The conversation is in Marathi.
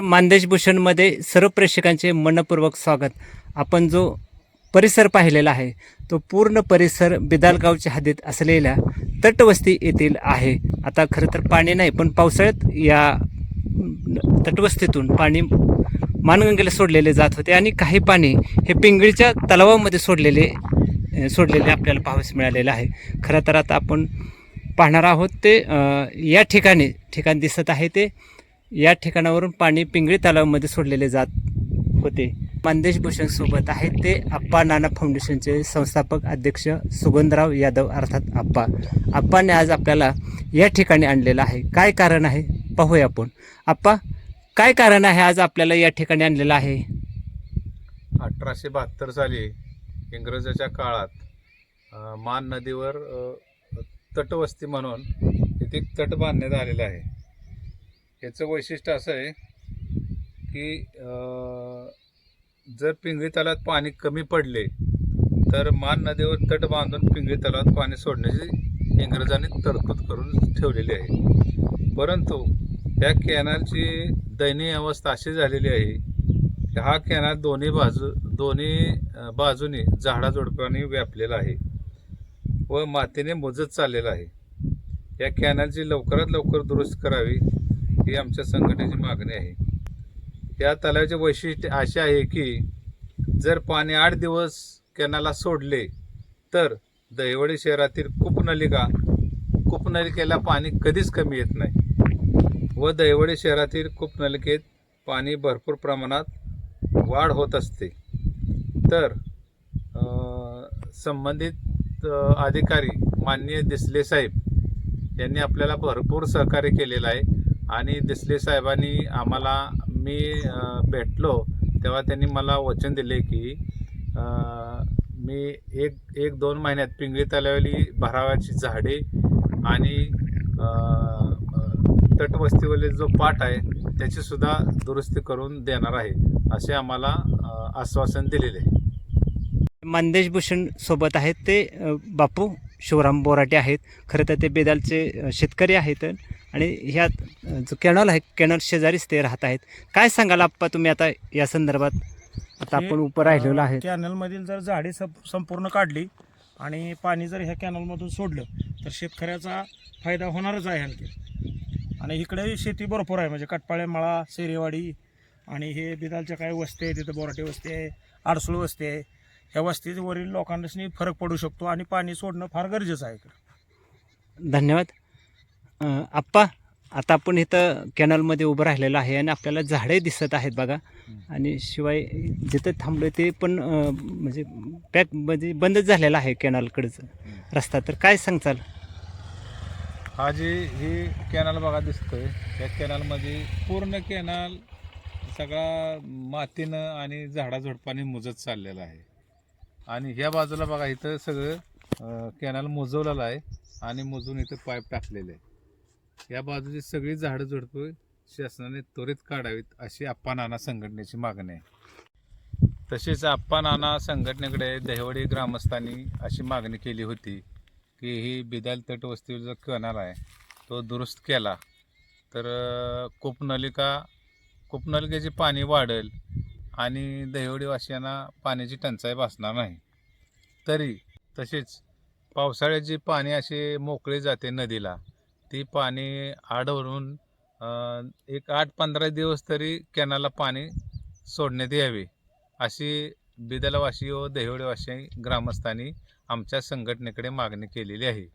मानदेश भूषणमध्ये सर्व प्रेक्षकांचे मनपूर्वक स्वागत. आपण जो परिसर पाहिलेला आहे तो पूर्ण परिसर बिदालगावच्या हद्दीत असलेल्या तटवस्ती येथील आहे. आता खरं तर पाणी नाही, पण पावसाळ्यात या तटवस्तीतून पाणी मानगंगेला सोडलेले जात होते आणि काही पाणी हे पिंगळीच्या तलावामध्ये सोडलेले आपल्याला पाहावयास मिळालेलं आहे. खरं तर आता आपण पाहणार आहोत ते या ठिकाण दिसत आहे ते या ठिकाणावरून पाणी पिंगळी तलावामध्ये सोडलेले जात होते. मानदेश भूषण सोबत आहेत ते आप्पा नाना फाउंडेशनचे संस्थापक अध्यक्ष सुगंधराव यादव अर्थात आप्पाने आज आपल्याला या ठिकाणी आणलेलं आहे. काय कारण आहे पाहूया आपण. आप्पा, काय कारण आहे आज आपल्याला या ठिकाणी आणलेलं आहे? 1872 साली इंग्रजाच्या काळात मान नदीवर तटवस्ती म्हणून इथे तट बांधण्यात आलेला आहे. याचं वैशिष्ट्य असं आहे की जर पिंगळी तलावात पाणी कमी पडले तर मान नदीवर तट बांधून पिंगळी तलावात पाणी सोडण्याची इंग्रजांनी तरतूद करून ठेवलेली आहे. परंतु या कॅनलची दयनीय अवस्था अशी झालेली आहे की हा कॅनल दोन्ही बाजूनी झाडाझुडपांनी व्यापलेला आहे व मातीने मुजत चाललेला आहे. या कॅनलची लवकरात लवकर दुरुस्त करावी ही आमच्या संघटनेची मागणी आहे. या तलावाचे वैशिष्ट्य असे आहे की जर पाणी 8 दिवस कॅनलला सोडले तर दहिवडी शहरातील कूपनलिकेला पाणी कधीच कमी येत नाही व दहिवडी शहरातील कूपनलिकेत पाणी भरपूर प्रमाणात वाढ होत असते. तर संबंधित अधिकारी माननीय देसले साहेब यांनी आपल्याला भरपूर सहकार्य केलेलं आहे आणि देसले साहेबांनी मी भेटलो तेव्हा त्यांनी मला वचन दिले की मी एक 2 महिन्यात पिंगळी तलावाली भरावाची झाडे आणि तटवस्तीवरील जो पाट आहे त्याची सुद्धा दुरुस्ती करून देणार आहे असे आम्हाला आश्वासन दिलेले आहे. मानदेश भूषण सोबत आहेत ते बापू शिवराम बोराटे आहेत. खरं तर ते बेदालचे शेतकरी आहेत आणि ह्या जो कॅनल आहे कॅनल शेजारीच ते राहत आहेत. काय सांगाल आप्पा तुम्ही आता या संदर्भात? आता आपण उभं राहिलेलो आहे. कॅनलमधील जर झाडे संपूर्ण काढली आणि पाणी जर ह्या कॅनलमधून सोडलं तर शेतकऱ्याचा फायदा होणारच आहे आणखी. आणि इकडे शेती भरपूर आहे, म्हणजे कटपाळे मळा, सेरेवाडी आणि हे बिदालच्या काही वस्ती आहे, तिथं बोराटे वस्ती आहे, आडसुळ वस्ती आहे. ह्या वस्तीवरील लोकांनी फरक पडू शकतो आणि पाणी सोडणं फार गरजेचं आहे. धन्यवाद. आप्पा, आता आपण इथं कॅनलमध्ये उभं राहिलेलं आहे आणि आपल्याला झाडे दिसत आहेत बघा. आणि शिवाय जिथं थांबलो ते पण म्हणजे म्हणजे बंदच झालेला आहे कॅनलकडचं रस्ता. तर काय सांगचाल? हा ही कॅनल बघा दिसतोय, या कॅनलमध्ये पूर्ण कॅनल सगळा मातीनं आणि झाडाझुडपांनी मुजत चाललेला आहे. आणि ह्या बाजूला बघा इथं सगळं कॅनल मुजवलेलं आहे आणि मुजून इथं पाईप टाकलेले आहे. या बाजूची सगळी झाडझुडपं शासनाने त्वरित काढावीत अशी आप्पा नाना संघटनेची मागणी आहे. तसेच आप्पा नाना संघटनेकडे दहिवडी ग्रामस्थांनी अशी मागणी केली होती की ही बिदाल तटवस्तीवर जो कॅनल आहे तो दुरुस्त केला तर कूपनलिकेचे पाणी वाढेल आणि दहिवडीवासियांना पाण्याची टंचाई भासणार नाही. तसेच पावसाळ्यात जी पाणी असे मोकळे जाते नदीला, ती पाणी आडवरून एक 8-15 दिवस तरी कॅनलला पाणी सोडण्यात यावे अशी बिदालवासी व दहिवडीवासी ग्रामस्थांनी आमच्या संघटनेकडे मागणी केलेली आहे.